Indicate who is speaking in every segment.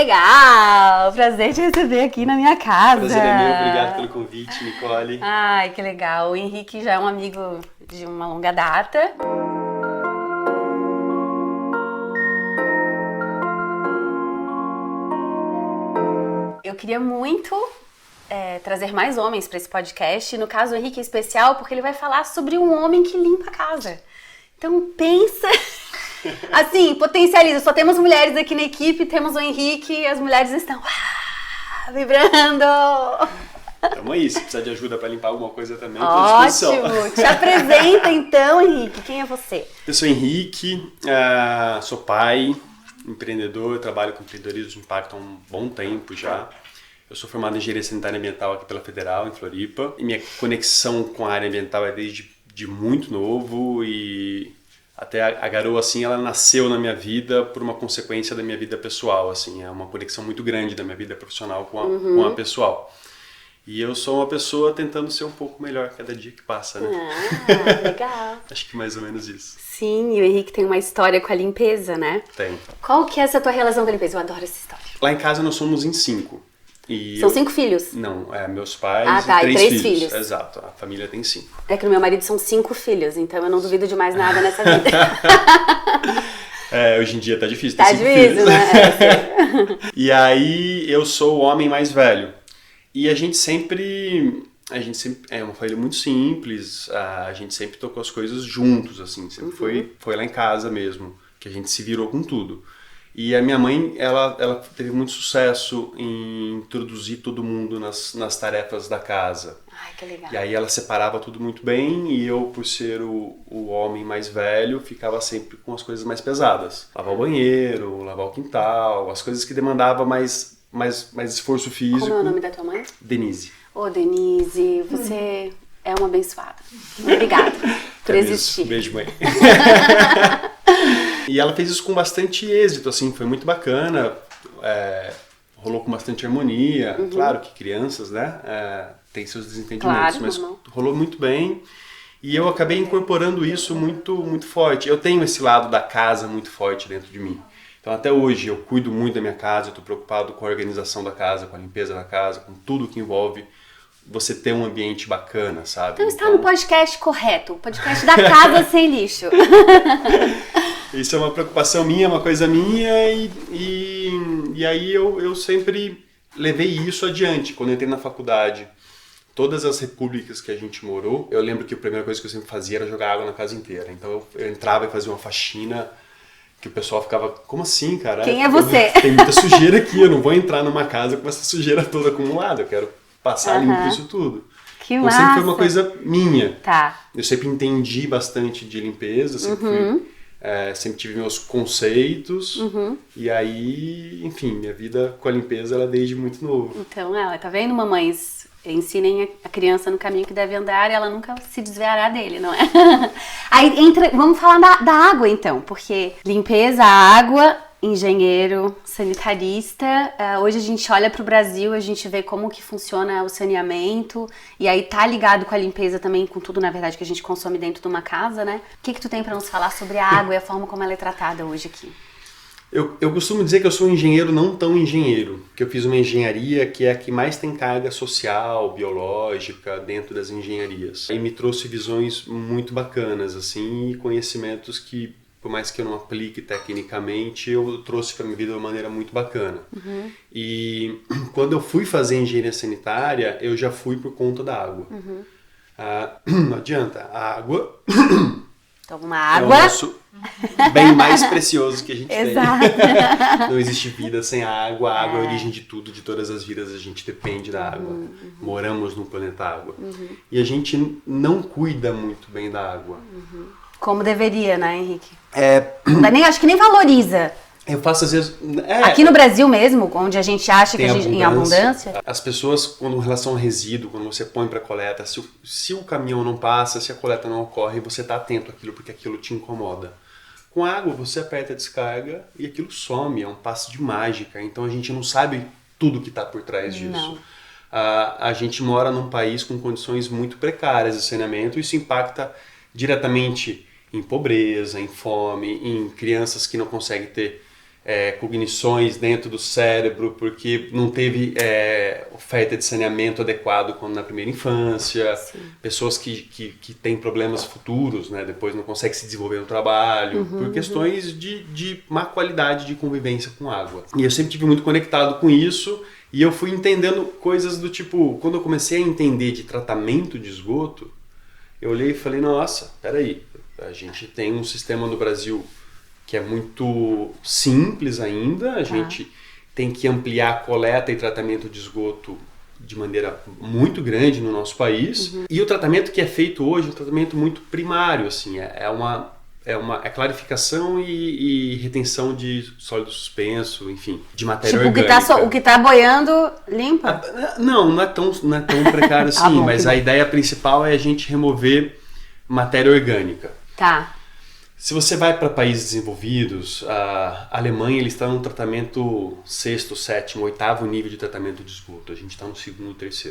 Speaker 1: legal! Prazer te receber aqui na minha casa.
Speaker 2: Prazer é meu, obrigado pelo convite, Nicole.
Speaker 1: Ai, que legal. O Henrique já é um amigo de uma longa data. Eu queria muito trazer mais homens para esse podcast. No caso, o Henrique é especial porque ele vai falar sobre um homem que limpa a casa. Então pensa... Assim, potencializa. Só temos mulheres aqui na equipe, temos o Henrique e as mulheres estão vibrando.
Speaker 2: Tamo aí, se precisar de ajuda para limpar alguma coisa também, tô à disposição.
Speaker 1: Ótimo! Te apresenta então, Henrique. Quem é você?
Speaker 2: Eu sou Henrique, sou pai, empreendedor, trabalho com empreendedorismo de impacto há um bom tempo já. Eu sou formado em Engenharia Sanitária e Ambiental aqui pela Federal, em Floripa. E minha conexão com a área ambiental é desde muito novo e... Até a garoa, assim, ela nasceu na minha vida por uma consequência da minha vida pessoal, assim. É uma conexão muito grande da minha vida profissional com a pessoal. E eu sou uma pessoa tentando ser um pouco melhor cada dia que passa, né?
Speaker 1: Ah, legal.
Speaker 2: Acho que mais ou menos isso.
Speaker 1: Sim, e o Henrique tem uma história com a limpeza, né?
Speaker 2: Tem.
Speaker 1: Qual que é essa tua relação com a limpeza? Eu adoro essa história.
Speaker 2: Lá em casa nós somos em 5.
Speaker 1: São 5 filhos?
Speaker 2: Não, meus pais
Speaker 1: e
Speaker 2: 3
Speaker 1: filhos.
Speaker 2: Exato, a família tem 5.
Speaker 1: É que no meu marido são 5 filhos, então eu não duvido de mais nada nessa vida.
Speaker 2: Hoje em dia tá difícil
Speaker 1: ter
Speaker 2: 5
Speaker 1: filhos. Tá difícil, né?
Speaker 2: E aí eu sou o homem mais velho. E a gente sempre é uma família muito simples, a gente sempre tocou as coisas juntos, assim, sempre foi lá em casa mesmo, que a gente se virou com tudo. E a minha mãe, ela teve muito sucesso em introduzir todo mundo nas tarefas da casa.
Speaker 1: Ai, que legal.
Speaker 2: E aí ela separava tudo muito bem e eu, por ser o homem mais velho, ficava sempre com as coisas mais pesadas. Lavar o banheiro, lavar o quintal, as coisas que demandavam mais esforço físico.
Speaker 1: Como é o nome da tua mãe?
Speaker 2: Denise.
Speaker 1: Ô, Denise, você é uma abençoada. Obrigada por existir.
Speaker 2: Beijo, mãe. E ela fez isso com bastante êxito, assim, foi muito bacana, rolou com bastante harmonia. Claro que crianças, né, tem seus desentendimentos, mas rolou muito bem. E eu acabei incorporando isso muito, muito forte. Eu tenho esse lado da casa muito forte dentro de mim. Então até hoje eu cuido muito da minha casa, eu estou preocupado com a organização da casa, com a limpeza da casa, com tudo que envolve você ter um ambiente bacana, sabe?
Speaker 1: Então está no podcast correto, o podcast da casa sem lixo.
Speaker 2: Isso é uma preocupação minha, uma coisa minha, e aí eu sempre levei isso adiante. Quando eu entrei na faculdade, todas as repúblicas que a gente morou, eu lembro que a primeira coisa que eu sempre fazia era jogar água na casa inteira. Então eu entrava e fazia uma faxina, que o pessoal ficava, como assim, cara?
Speaker 1: Quem é você?
Speaker 2: Tem muita sujeira aqui, eu não vou entrar numa casa com essa sujeira toda acumulada, eu quero passar limpo isso tudo.
Speaker 1: Que
Speaker 2: então
Speaker 1: massa.
Speaker 2: sempre foi uma coisa minha.
Speaker 1: Tá.
Speaker 2: Eu sempre entendi bastante de limpeza, sempre tive meus conceitos, e aí, enfim, minha vida com a limpeza ela é desde muito novo.
Speaker 1: Então, tá vendo, mamães? Ensinem a criança no caminho que deve andar e ela nunca se desviará dele, não é? Aí vamos falar da água então, porque limpeza, água, engenheiro, sanitarista, hoje a gente olha para o Brasil, a gente vê como que funciona o saneamento e aí tá ligado com a limpeza também, com tudo na verdade que a gente consome dentro de uma casa, né? O que tu tem para nos falar sobre a água e a forma como ela é tratada hoje aqui?
Speaker 2: Eu costumo dizer que eu sou um engenheiro não tão engenheiro, que eu fiz uma engenharia que é a que mais tem carga social, biológica dentro das engenharias. E me trouxe visões muito bacanas, assim, e conhecimentos que, por mais que eu não aplique tecnicamente, eu trouxe para minha vida de uma maneira muito bacana. E quando eu fui fazer engenharia sanitária, eu já fui por conta da água. Não adianta, a água...
Speaker 1: Toma uma água.
Speaker 2: É o nosso bem mais precioso que a gente
Speaker 1: Exato.
Speaker 2: tem. Não existe vida sem a água. A água é a origem de tudo, de todas as vidas. A gente depende da água. Moramos no planeta água. E a gente não cuida muito bem da água.
Speaker 1: Como deveria, né, Henrique? Acho que nem valoriza.
Speaker 2: Eu faço às vezes...
Speaker 1: Aqui no Brasil mesmo, onde a gente acha que a gente em abundância.
Speaker 2: As pessoas, quando em relação ao resíduo, quando você põe para coleta, se o caminhão não passa, se a coleta não ocorre, você está atento àquilo porque aquilo te incomoda. Com água, você aperta a descarga e aquilo some, é um passe de mágica. Então a gente não sabe tudo que está por trás disso.
Speaker 1: Não.
Speaker 2: A gente mora num país com condições muito precárias de saneamento, isso impacta diretamente em pobreza, em fome, em crianças que não conseguem ter cognições dentro do cérebro, porque não teve oferta de saneamento adequado quando na primeira infância, pessoas que têm problemas futuros, né, depois não conseguem se desenvolver no trabalho, por questões de má qualidade de convivência com água. E eu sempre tive muito conectado com isso, e eu fui entendendo coisas do tipo, quando eu comecei a entender de tratamento de esgoto, eu olhei e falei, nossa, peraí, a gente tem um sistema no Brasil que é muito simples ainda, a gente tem que ampliar a coleta e tratamento de esgoto de maneira muito grande no nosso país. E o tratamento que é feito hoje é um tratamento muito primário, assim, é clarificação e retenção de sólido suspenso, enfim, de matéria orgânica.
Speaker 1: O que tá boiando, limpa?
Speaker 2: Não é tão precário assim, mas a ideia principal é a gente remover matéria orgânica.
Speaker 1: Tá.
Speaker 2: Se você vai para países desenvolvidos, a Alemanha ele está no tratamento 6º, 7º, 8º nível de tratamento de esgoto. A gente está no 2º, 3º.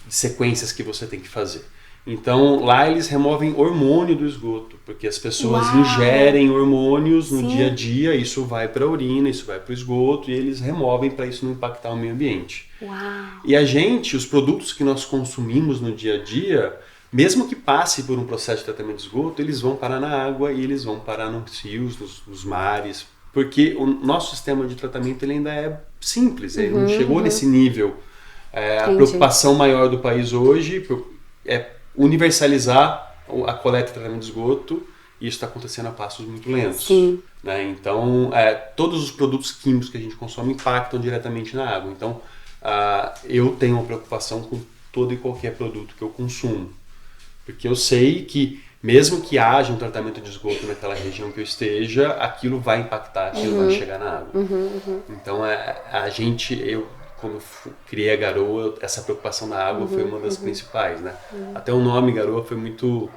Speaker 2: De sequências que você tem que fazer. Então, lá eles removem hormônio do esgoto, porque as pessoas ingerem hormônios no dia a dia, isso vai para a urina, isso vai para o esgoto, e eles removem para isso não impactar o meio ambiente. E a gente, os produtos que nós consumimos no dia a dia, mesmo que passe por um processo de tratamento de esgoto, eles vão parar na água e eles vão parar nos rios, nos mares, porque o nosso sistema de tratamento ele ainda é simples, ele não chegou nesse nível. A preocupação maior do país hoje é universalizar a coleta e tratamento de esgoto, e isso está acontecendo a passos muito lentos. Né? Então, todos os produtos químicos que a gente consome impactam diretamente na água. Então, eu tenho uma preocupação com todo e qualquer produto que eu consumo. Porque eu sei que, mesmo que haja um tratamento de esgoto naquela região que eu esteja, aquilo vai impactar, aquilo vai chegar na água. Então, quando criei a Garoa, essa preocupação da água foi uma das principais, né? Até o nome Garoa foi muito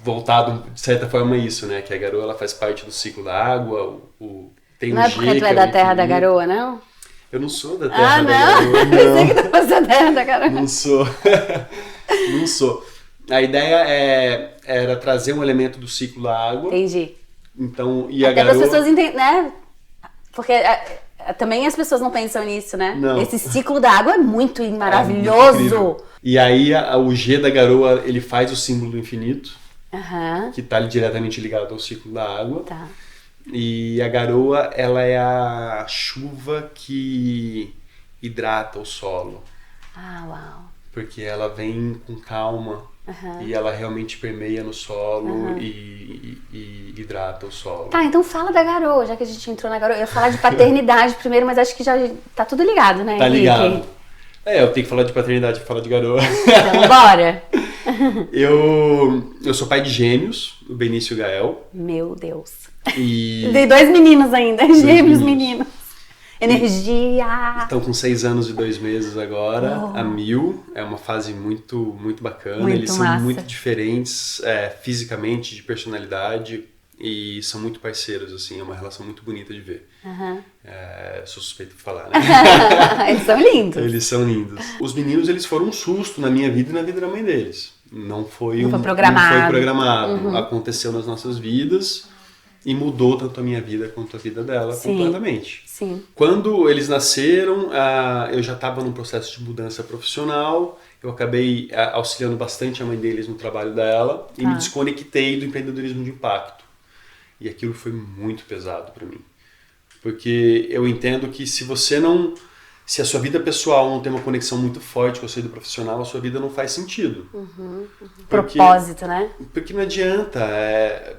Speaker 2: voltado, de certa forma, a isso, né? Que a Garoa ela faz parte do ciclo da água, tem
Speaker 1: não é porque tu é da terra da Garoa, não?
Speaker 2: Eu não sou da terra da Garoa, não.
Speaker 1: Pensei que tu fosse da terra da Garoa.
Speaker 2: Não sou. Não sou. A ideia era trazer um elemento do ciclo da água.
Speaker 1: Entendi.
Speaker 2: Então,
Speaker 1: a Garoa... Até as pessoas entendem, né? Porque também as pessoas não pensam nisso, né?
Speaker 2: Não.
Speaker 1: Esse ciclo da água é muito maravilhoso.
Speaker 2: E aí o G da Garoa, ele faz o símbolo do infinito, que está diretamente ligado ao ciclo da água.
Speaker 1: Tá.
Speaker 2: E a Garoa, ela é a chuva que hidrata o solo.
Speaker 1: Uau.
Speaker 2: Porque ela vem com calma. E ela realmente permeia no solo e hidrata o solo.
Speaker 1: Tá, então fala da Garoa, já que a gente entrou na Garoa. Eu ia falar de paternidade primeiro, mas acho que já tá tudo ligado, né,
Speaker 2: Tá
Speaker 1: Henrique?
Speaker 2: ligado. Eu tenho que falar de paternidade e falar de Garoa.
Speaker 1: Então, bora!
Speaker 2: Eu sou pai de gêmeos, o Benício e o Gael.
Speaker 1: Meu Deus.
Speaker 2: E...
Speaker 1: Dei 2 meninos ainda, gêmeos meninos. Energia!
Speaker 2: Estão com 6 anos e 2 meses agora, a 1000. É uma fase muito, muito bacana.
Speaker 1: Muito
Speaker 2: Eles
Speaker 1: massa.
Speaker 2: são muito diferentes fisicamente, de personalidade, e são muito parceiros, assim. É uma relação muito bonita de ver. Sou suspeito por falar, né?
Speaker 1: Eles são lindos.
Speaker 2: Eles são lindos. Os meninos, eles foram um susto na minha vida e na vida da mãe deles. Não foi
Speaker 1: programado.
Speaker 2: Não foi programado. Aconteceu nas nossas vidas. E mudou tanto a minha vida quanto a vida dela completamente.
Speaker 1: Sim.
Speaker 2: Quando eles nasceram, eu já estava num processo de mudança profissional. Eu acabei auxiliando bastante a mãe deles no trabalho dela e me desconectei do empreendedorismo de impacto. E aquilo foi muito pesado para mim. Porque eu entendo que se a sua vida pessoal não tem uma conexão muito forte com a sua vida profissional, a sua vida não faz sentido.
Speaker 1: Propósito, né?
Speaker 2: Porque não adianta.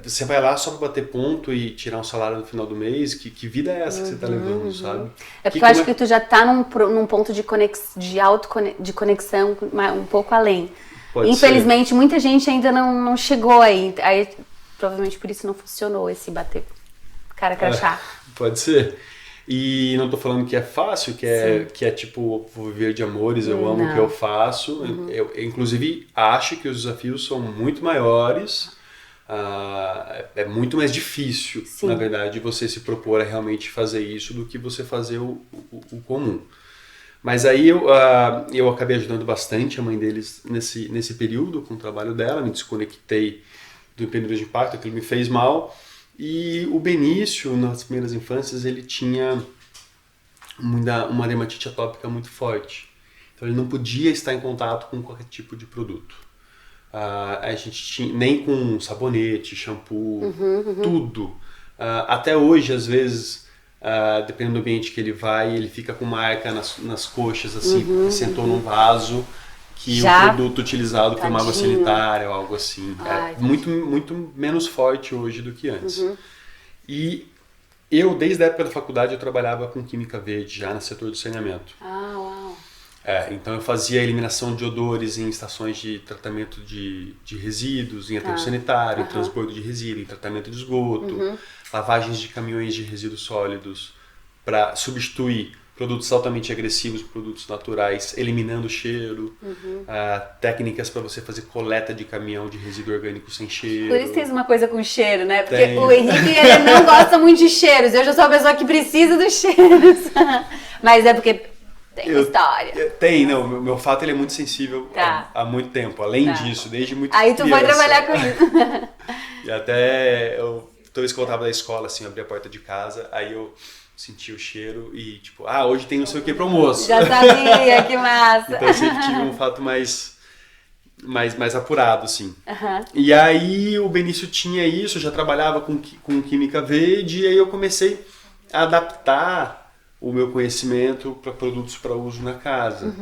Speaker 2: Você vai lá só para bater ponto e tirar um salário no final do mês. Que vida é essa que você tá levando, sabe?
Speaker 1: Porque eu acho que tu já tá num ponto de conexão um pouco além. Infelizmente, muita gente ainda não chegou aí. Aí, provavelmente por isso não funcionou esse bater cara crachá.
Speaker 2: Pode ser. E não tô falando que é fácil, que é tipo, vou viver de amores, eu amo o que eu faço. Eu, inclusive, acho que os desafios são muito maiores, é muito mais difícil, na verdade, você se propor a realmente fazer isso do que você fazer o comum. Mas aí eu acabei ajudando bastante a mãe deles nesse período com o trabalho dela, me desconectei do empreendedorismo de impacto, aquilo me fez mal. E o Benício, nas primeiras infâncias, ele tinha uma dermatite atópica muito forte. Então ele não podia estar em contato com qualquer tipo de produto. A gente tinha, nem com sabonete, shampoo, tudo. Até hoje, às vezes, dependendo do ambiente que ele vai, ele fica com marca nas coxas, assim, porque sentou num vaso que
Speaker 1: Já?
Speaker 2: o produto utilizado foi uma água
Speaker 1: Tadinho.
Speaker 2: sanitária ou algo assim.
Speaker 1: Ai,
Speaker 2: Muito, muito menos forte hoje do que antes. E eu, desde a época da faculdade, eu trabalhava com química verde já no setor do saneamento.
Speaker 1: Ah, uau.
Speaker 2: Então eu fazia eliminação de odores em estações de tratamento de resíduos, em aterro sanitário, em transbordo de resíduo, em tratamento de esgoto, lavagens de caminhões de resíduos sólidos para substituir produtos altamente agressivos por produtos naturais, eliminando o cheiro, técnicas para você fazer coleta de caminhão de resíduo orgânico sem cheiro.
Speaker 1: Por isso tem uma coisa com cheiro, né? Porque
Speaker 2: Tem.
Speaker 1: o Henrique, ele não gosta muito de cheiros. Eu já sou uma pessoa que precisa dos cheiros. Mas é porque tem uma história.
Speaker 2: Tem, não. Meu olfato ele é muito sensível
Speaker 1: Tá.
Speaker 2: há muito tempo. Além disso, desde muito
Speaker 1: Aí tu foi
Speaker 2: criança.
Speaker 1: trabalhar com isso.
Speaker 2: E até toda vez que eu voltava da escola, assim, eu abria a porta de casa, aí eu sentia o cheiro e tipo, hoje tem não sei o que pro almoço.
Speaker 1: Já sabia, que massa.
Speaker 2: Então eu sempre tive um olfato mais apurado, assim. E aí o Benício tinha isso, eu já trabalhava com química verde, e aí eu comecei a adaptar o meu conhecimento para produtos para uso na casa.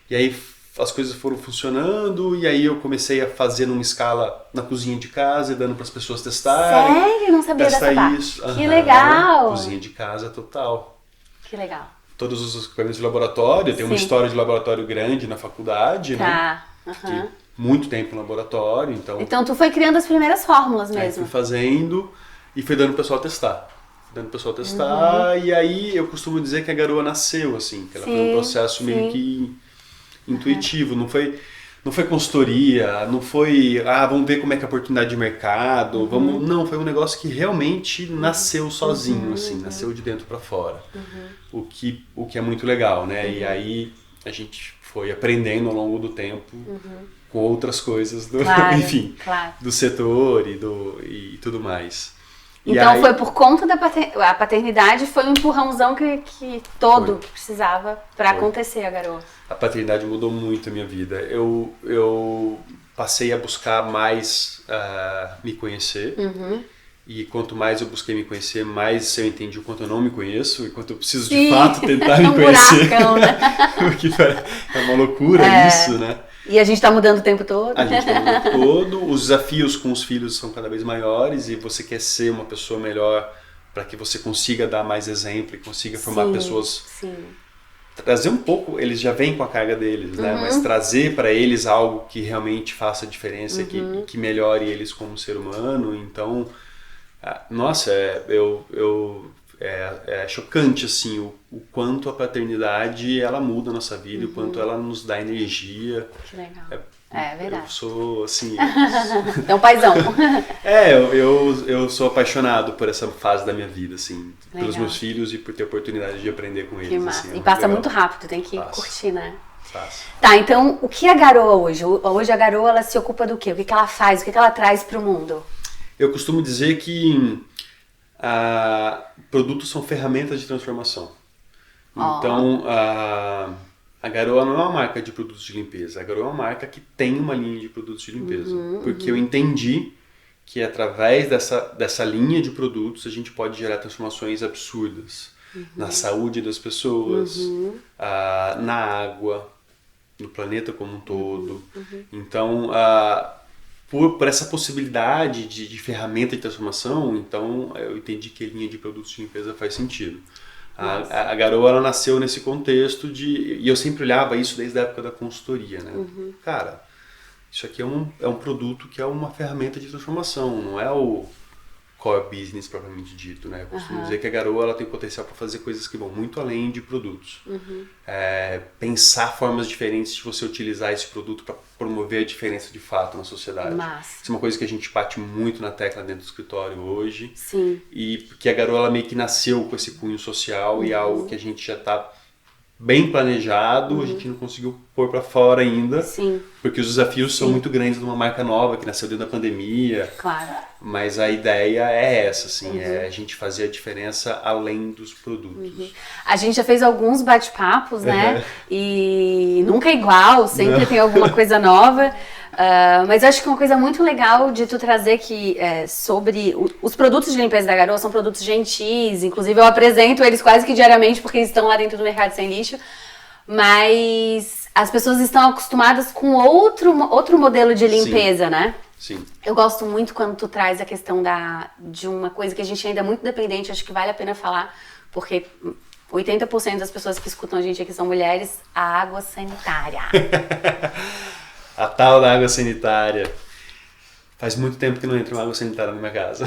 Speaker 2: E aí as coisas foram funcionando, e aí eu comecei a fazer numa escala na cozinha de casa e dando para as pessoas testarem.
Speaker 1: Sério? Eu não sabia dessa
Speaker 2: Testar
Speaker 1: parte.
Speaker 2: isso.
Speaker 1: Que legal.
Speaker 2: Cozinha de casa total.
Speaker 1: Que legal.
Speaker 2: Todos os equipamentos de laboratório, tem uma
Speaker 1: Sim.
Speaker 2: história de laboratório grande na faculdade, né?
Speaker 1: Tá.
Speaker 2: Fiquei muito tempo no laboratório, então
Speaker 1: Então tu foi criando as primeiras fórmulas
Speaker 2: aí
Speaker 1: mesmo.
Speaker 2: fui fazendo e fui dando o pessoal testar. E aí eu costumo dizer que a garoa nasceu, assim, que ela foi um processo meio que intuitivo, não foi consultoria, não foi, vamos ver como é que é a oportunidade de mercado, não, foi um negócio que realmente nasceu sozinho, assim, nasceu de dentro para fora, o que é muito legal, né? E aí a gente foi aprendendo ao longo do tempo com outras coisas enfim, do setor e tudo mais.
Speaker 1: Então
Speaker 2: aí,
Speaker 1: foi por conta da paternidade, foi um empurrãozão que todo precisava para acontecer a garoa.
Speaker 2: a paternidade mudou muito a minha vida. Eu passei a buscar mais me conhecer. E quanto mais eu busquei me conhecer, mais eu entendi o quanto eu não me conheço e quanto eu preciso de fato tentar me conhecer.
Speaker 1: Buracão, né?
Speaker 2: Porque é uma loucura isso, né?
Speaker 1: E a gente tá mudando o tempo todo.
Speaker 2: A gente tá mudando o tempo todo, os desafios com os filhos são cada vez maiores e você quer ser uma pessoa melhor para que você consiga dar mais exemplo e consiga formar pessoas. Trazer um pouco, eles já vêm com a carga deles, né? Mas trazer para eles algo que realmente faça diferença, que melhore eles como ser humano. Então, nossa, é chocante assim o quanto a paternidade ela muda a nossa vida, o quanto ela nos dá energia.
Speaker 1: Que legal. É verdade.
Speaker 2: Eu sou assim.
Speaker 1: É um paizão.
Speaker 2: Eu sou apaixonado por essa fase da minha vida, assim, pelos
Speaker 1: Legal.
Speaker 2: meus filhos e por ter a oportunidade de aprender com eles.
Speaker 1: Que massa.
Speaker 2: Assim,
Speaker 1: E
Speaker 2: muito
Speaker 1: passa
Speaker 2: legal.
Speaker 1: muito rápido, tem que
Speaker 2: Passa.
Speaker 1: curtir, né?
Speaker 2: Fácil.
Speaker 1: Tá, então o que é a garoa hoje? Hoje a garoa ela se ocupa do quê? O que ela faz? O que ela traz pro mundo?
Speaker 2: Eu costumo dizer que produtos são ferramentas de transformação. Então, a Garoa não é uma marca de produtos de limpeza. A Garoa é uma marca que tem uma linha de produtos de limpeza. Porque eu entendi que através dessa linha de produtos a gente pode gerar transformações absurdas. Na saúde das pessoas, na água, no planeta como um todo. Então, por essa possibilidade de ferramenta de transformação, então eu entendi que a linha de produtos de limpeza faz sentido. A Garoa ela nasceu nesse contexto e eu sempre olhava isso desde a época da consultoria, né? Cara, isso aqui é um produto que é uma ferramenta de transformação, não é o core business propriamente dito, né? Eu costumo dizer que a Garoa ela tem potencial para fazer coisas que vão muito além de produtos. Pensar formas diferentes de você utilizar esse produto para promover a diferença de fato na sociedade.
Speaker 1: Massa.
Speaker 2: Isso é uma coisa que a gente bate muito na tecla dentro do escritório hoje.
Speaker 1: Sim.
Speaker 2: E porque a Garoa ela meio que nasceu com esse cunho social e é algo que a gente já está bem planejado, a gente não conseguiu pôr para fora ainda,
Speaker 1: Sim.
Speaker 2: porque os desafios são muito grandes de uma marca nova que nasceu dentro da pandemia.
Speaker 1: Claro.
Speaker 2: Mas a ideia é essa, assim, é a gente fazer a diferença além dos produtos.
Speaker 1: A gente já fez alguns bate-papos, né? E nunca é igual, sempre tem alguma coisa nova. Mas eu acho que uma coisa muito legal de tu trazer que sobre os produtos de limpeza da Garoa são produtos gentis, inclusive eu apresento eles quase que diariamente porque eles estão lá dentro do Mercado Sem Lixo, mas as pessoas estão acostumadas com outro modelo de limpeza,
Speaker 2: Sim.
Speaker 1: né?
Speaker 2: Sim.
Speaker 1: Eu gosto muito quando tu traz a questão de uma coisa que a gente ainda é muito dependente, acho que vale a pena falar, porque 80% das pessoas que escutam a gente aqui são mulheres, a água sanitária.
Speaker 2: A tal da água sanitária. Faz muito tempo que não entra uma água sanitária na minha casa.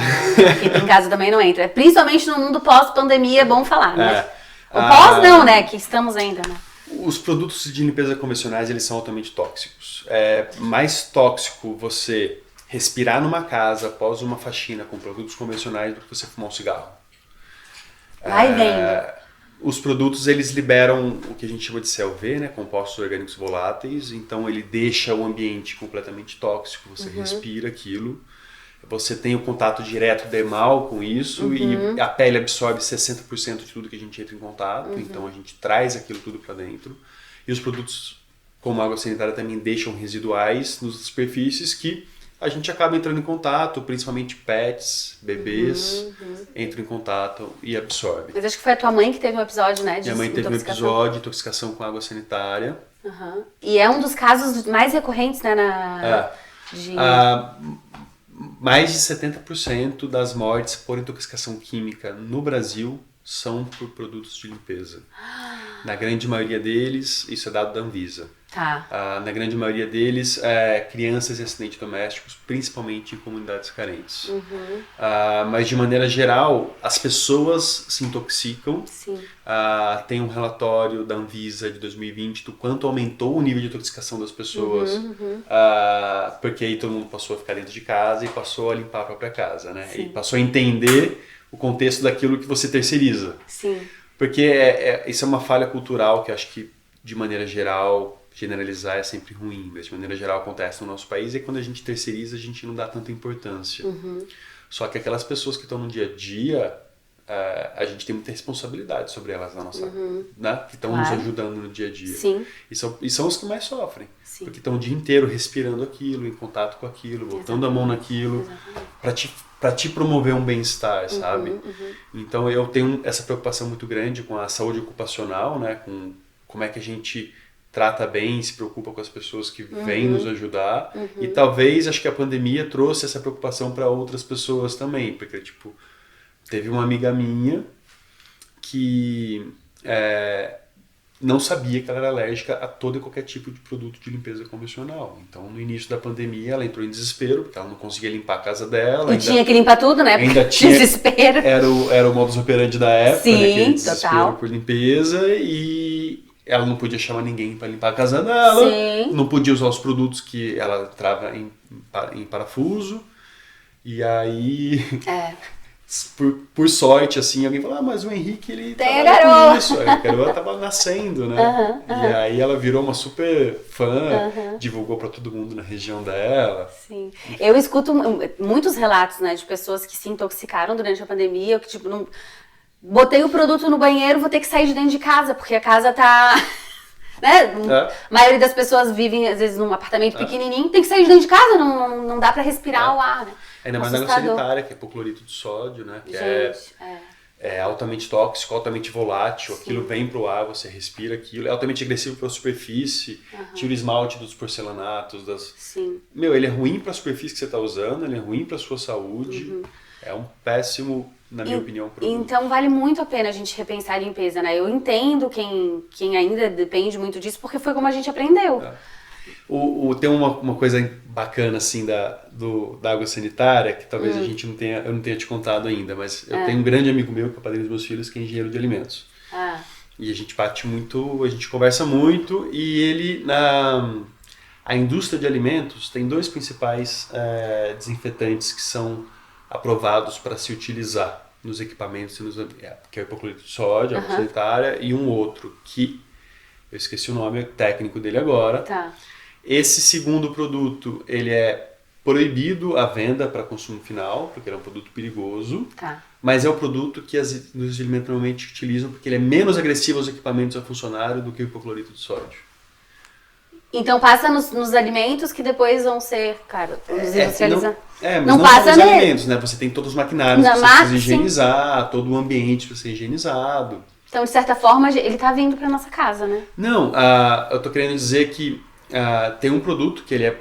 Speaker 1: E em casa também não entra. Principalmente no mundo pós-pandemia, é bom falar, né? O
Speaker 2: Ah,
Speaker 1: pós não, né? Que estamos ainda, né?
Speaker 2: Os produtos de limpeza convencionais, eles são altamente tóxicos. É mais tóxico você respirar numa casa após uma faxina com produtos convencionais do que você fumar um cigarro.
Speaker 1: Vai vendo.
Speaker 2: Os produtos, eles liberam o que a gente chama de CLV, né, compostos orgânicos voláteis, então ele deixa o ambiente completamente tóxico, você respira aquilo, você tem o contato direto dermal com isso e a pele absorve 60% de tudo que a gente entra em contato, então a gente traz aquilo tudo para dentro. E os produtos, como a água sanitária, também deixam residuais nas superfícies que a gente acaba entrando em contato, principalmente pets, bebês, entram em contato e absorvem.
Speaker 1: Mas acho que foi a tua mãe que teve um episódio, né? De
Speaker 2: Minha mãe teve um
Speaker 1: intoxicação.
Speaker 2: episódio de intoxicação com água sanitária.
Speaker 1: E é um dos casos mais recorrentes, né?
Speaker 2: Mais de 70% das mortes por intoxicação química no Brasil são por produtos de limpeza. Na grande maioria deles, isso é dado da Anvisa.
Speaker 1: Tá.
Speaker 2: Na grande maioria deles, crianças e acidentes domésticos, principalmente em comunidades carentes. Mas de maneira geral, as pessoas se intoxicam.
Speaker 1: Sim.
Speaker 2: Tem um relatório da Anvisa de 2020 do quanto aumentou o nível de intoxicação das pessoas, porque aí todo mundo passou a ficar dentro de casa e passou a limpar a própria casa, né?
Speaker 1: Sim.
Speaker 2: E passou a entender o contexto daquilo que você terceiriza.
Speaker 1: Sim.
Speaker 2: Porque isso é uma falha cultural que eu acho que, de maneira geral, generalizar é sempre ruim, mas de maneira geral acontece no nosso país, e quando a gente terceiriza a gente não dá tanta importância. Só que aquelas pessoas que estão no dia a dia, a gente tem muita responsabilidade sobre elas na nossa, né? Que estão nos ajudando no dia a dia.
Speaker 1: Sim.
Speaker 2: E são os que mais sofrem,
Speaker 1: Sim.
Speaker 2: porque estão o dia inteiro respirando aquilo, em contato com aquilo, botando a mão naquilo, para te promover um bem-estar, sabe? Então eu tenho essa preocupação muito grande com a saúde ocupacional, né? Com como é que a gente trata bem, se preocupa com as pessoas que vêm nos ajudar. E talvez, acho que a pandemia trouxe essa preocupação para outras pessoas também, porque, tipo, teve uma amiga minha que não sabia que ela era alérgica a todo e qualquer tipo de produto de limpeza convencional. Então, no início da pandemia, ela entrou em desespero, porque ela não conseguia limpar a casa dela.
Speaker 1: E tinha que limpar tudo, né?
Speaker 2: Ainda tinha
Speaker 1: desespero.
Speaker 2: Era o modus operandi da época,
Speaker 1: Sim,
Speaker 2: né? Aquele desespero
Speaker 1: total.
Speaker 2: por limpeza, e ela não podia chamar ninguém para limpar a casa dela.
Speaker 1: Sim.
Speaker 2: Não podia usar os produtos que ela entrava em parafuso. E aí, por sorte, assim, alguém falou, mas o Henrique, ele
Speaker 1: tem
Speaker 2: trabalha
Speaker 1: a garoa.
Speaker 2: com isso. A garoa tava nascendo, né? E aí ela virou uma super fã, divulgou para todo mundo na região dela.
Speaker 1: Sim. Eu escuto muitos relatos, né, de pessoas que se intoxicaram durante a pandemia, ou que, tipo, não... Botei o produto no banheiro, vou ter que sair de dentro de casa, porque a casa tá... né? A maioria das pessoas vivem, às vezes, num apartamento pequenininho, tem que sair de dentro de casa, não dá pra respirar o ar, né?
Speaker 2: Ainda mais na água sanitária, que é hipoclorito de sódio, né? Que é altamente tóxico, altamente volátil. Sim. Aquilo vem pro ar, você respira aquilo. É altamente agressivo para a superfície. Tira o esmalte dos porcelanatos.
Speaker 1: Sim.
Speaker 2: Ele é ruim para a superfície que você está usando, ele é ruim para a sua saúde. É um péssimo, na minha opinião, produto.
Speaker 1: Então vale muito a pena a gente repensar a limpeza, né? Eu entendo quem ainda depende muito disso, porque foi como a gente aprendeu.
Speaker 2: Tem uma coisa bacana assim da água sanitária, que talvez eu não tenha te contado ainda, mas eu tenho um grande amigo meu, que é o padrinho dos meus filhos, que é engenheiro de alimentos. E a gente bate muito, a gente conversa muito, e ele, a indústria de alimentos tem dois principais desinfetantes que são aprovados para se utilizar nos equipamentos, que é o hipoclorito de sódio, a água sanitária, e um outro que Eu esqueci o nome técnico dele agora.
Speaker 1: Tá.
Speaker 2: Esse segundo produto, ele é proibido a venda para consumo final, porque ele é um produto perigoso.
Speaker 1: Tá.
Speaker 2: Mas é o produto que as indústrias de alimentos normalmente utilizam porque ele é menos agressivo aos equipamentos a funcionário do que o hipoclorito de sódio.
Speaker 1: Então passa nos alimentos que depois vão ser, cara, industrializados.
Speaker 2: Mas
Speaker 1: não
Speaker 2: não
Speaker 1: passa
Speaker 2: só nos
Speaker 1: nele.
Speaker 2: alimentos, né? Você tem todos os maquinários que você precisa higienizar, todo o ambiente precisa ser higienizado.
Speaker 1: Então, de certa forma, ele tá vindo pra nossa casa, né?
Speaker 2: Não, eu tô querendo dizer que tem um produto que ele é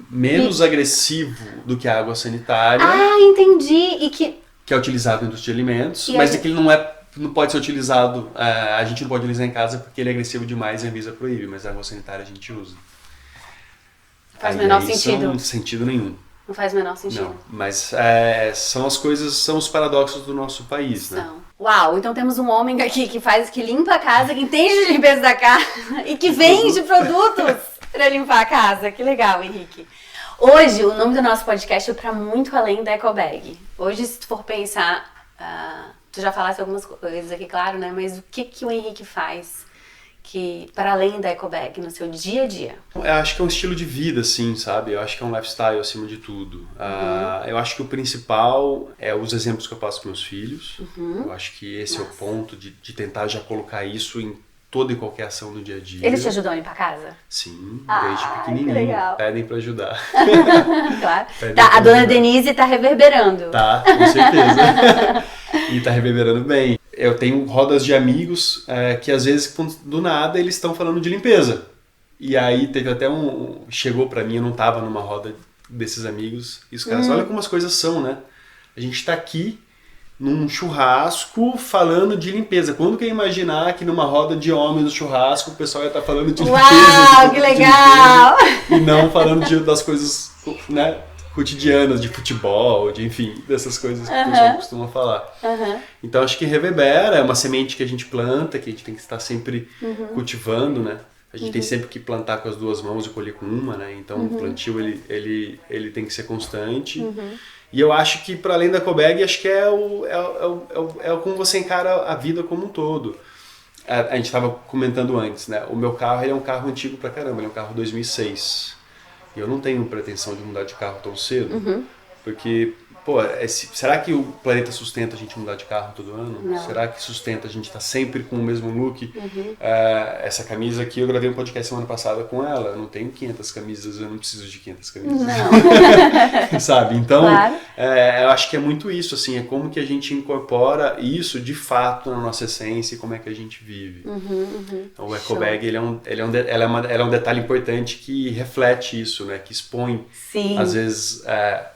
Speaker 2: menos agressivo do que a água sanitária.
Speaker 1: Ah, entendi. E que
Speaker 2: é utilizado na indústria de alimentos, mas é que ele não pode ser utilizado, a gente não pode utilizar em casa porque ele é agressivo demais e a Anvisa proíbe, mas a água sanitária a gente usa.
Speaker 1: Faz o menor sentido.
Speaker 2: Não sentido nenhum.
Speaker 1: Não faz o menor sentido.
Speaker 2: Não, mas são as coisas, são os paradoxos do nosso país, né?
Speaker 1: Uau, então temos um homem aqui que limpa a casa, que entende de limpeza da casa e que vende produtos para limpar a casa. Que legal, Henrique. Hoje, o nome do nosso podcast é para muito além da ecobag. Hoje, se tu for pensar, tu já falaste algumas coisas aqui, claro, né? Mas o que o Henrique faz para além da ecobag no seu dia a dia?
Speaker 2: Eu acho que é um estilo de vida, assim, sabe? Eu acho que é um lifestyle acima de tudo. Eu acho que o principal é os exemplos que eu passo para meus filhos. Eu acho que esse é o ponto de tentar já colocar isso em toda e qualquer ação do dia a dia.
Speaker 1: Eles te ajudam a limpar a casa?
Speaker 2: Sim, desde pequenininho.
Speaker 1: Que legal.
Speaker 2: Pedem pra ajudar.
Speaker 1: Claro. A dona Denise tá reverberando.
Speaker 2: Tá, com certeza. E tá reverberando bem. Eu tenho rodas de amigos que às vezes, do nada, eles estão falando de limpeza. E aí teve até chegou pra mim, eu não tava numa roda desses amigos, e os caras, olha como as coisas são, né? A gente tá aqui num churrasco falando de limpeza. Quando que eu ia imaginar que numa roda de homens no churrasco o pessoal ia estar falando de limpeza?
Speaker 1: Uau, que legal!
Speaker 2: E não falando das coisas, né, cotidianas, de futebol, enfim, dessas coisas que o pessoal costuma falar. Então acho que reverbera, é uma semente que a gente planta, que a gente tem que estar sempre cultivando, né? A gente tem sempre que plantar com as duas mãos e colher com uma, né? Então o plantio ele tem que ser constante. E eu acho que, para além da ecobag, acho que é como você encara a vida como um todo. A gente estava comentando antes, né? O meu carro ele é um carro antigo pra caramba, ele é um carro 2006. E eu não tenho pretensão de mudar de carro tão cedo, porque, será que o planeta sustenta a gente mudar de carro todo ano?
Speaker 1: Não.
Speaker 2: Será que sustenta a gente estar sempre com o mesmo look? Essa camisa aqui, eu gravei um podcast semana passada com ela, eu não tenho 500 camisas, eu não preciso de 500 camisas.
Speaker 1: Não.
Speaker 2: Sabe? Então,
Speaker 1: claro.
Speaker 2: Eu acho que é muito isso, assim, é como que a gente incorpora isso de fato na nossa essência e como é que a gente vive. Então, o ecobag, ele é um detalhe importante que reflete isso, né? Que expõe,
Speaker 1: Sim.
Speaker 2: às vezes,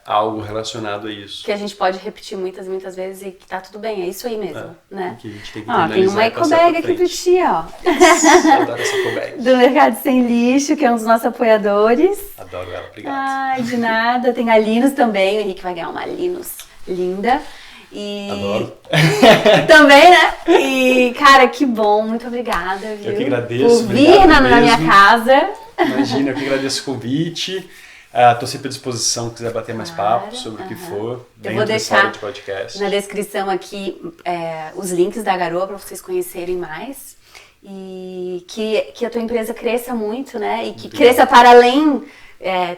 Speaker 2: algo relacionado a isso.
Speaker 1: Que a gente pode repetir muitas e que tá tudo bem, é isso aí mesmo, né?
Speaker 2: Que a gente tem que
Speaker 1: Tem uma ecobag aqui pra ti, ó.
Speaker 2: Eu adoro essa ecobag.
Speaker 1: Do Mercado Sem Lixo, que é um dos nossos apoiadores.
Speaker 2: Adoro ela, obrigado.
Speaker 1: Ai, de nada. Tem a Linus também, o Henrique vai ganhar uma Linus linda.
Speaker 2: Adoro.
Speaker 1: Também, né? E, cara, que bom, muito obrigada, viu?
Speaker 2: Eu que agradeço.
Speaker 1: Por vir na minha casa.
Speaker 2: Imagina, eu que agradeço o convite. Estou sempre à disposição, se quiser bater mais papo sobre o que for.
Speaker 1: Eu vou deixar
Speaker 2: de podcast.
Speaker 1: na descrição aqui os links da Garoa para vocês conhecerem mais. E que a tua empresa cresça muito, né? E que cresça para além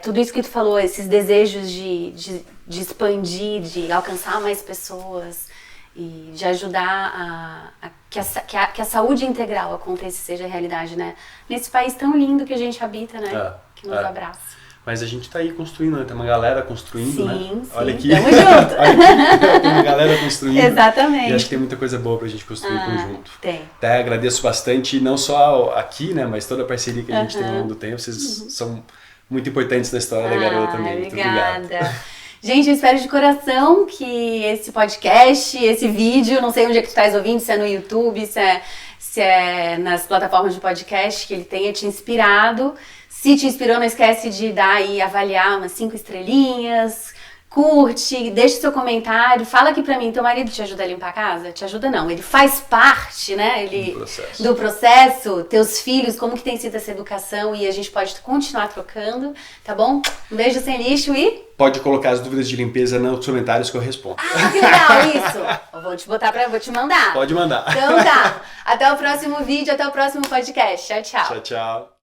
Speaker 1: tudo isso que tu falou, esses desejos de expandir, de alcançar mais pessoas e de ajudar que a saúde integral aconteça e seja realidade, né? Nesse país tão lindo que a gente habita, né? Que nos abraça.
Speaker 2: Mas a gente tá aí construindo, né? Tem uma galera construindo, né?
Speaker 1: Sim,
Speaker 2: olha aqui.
Speaker 1: Tamo junto.
Speaker 2: Olha aqui, tem uma galera construindo.
Speaker 1: Exatamente.
Speaker 2: E acho que tem muita coisa boa pra gente construir em conjunto.
Speaker 1: Tem.
Speaker 2: Até agradeço bastante, não só aqui, né? Mas toda a parceria que a gente tem ao longo do tempo. Vocês são muito importantes na história da Garoa também.
Speaker 1: Obrigada.
Speaker 2: Muito obrigado.
Speaker 1: Gente, eu espero de coração que esse podcast, esse vídeo, não sei onde é que tu estás ouvindo, se é no YouTube, se é nas plataformas de podcast, que ele tenha te inspirado. Se te inspirou, não esquece de dar e avaliar umas 5 estrelinhas, curte, deixa o seu comentário, fala aqui pra mim, teu marido te ajuda a limpar a casa? Te ajuda não, ele faz parte, né, do processo, teus filhos, como que tem sido essa educação e a gente pode continuar trocando, tá bom? Um beijo sem lixo e...
Speaker 2: Pode colocar as dúvidas de limpeza nos comentários que eu respondo.
Speaker 1: Ah, que legal, isso! Vou te mandar.
Speaker 2: Pode mandar.
Speaker 1: Então tá, até o próximo vídeo, até o próximo podcast. Tchau, tchau.
Speaker 2: Tchau, tchau.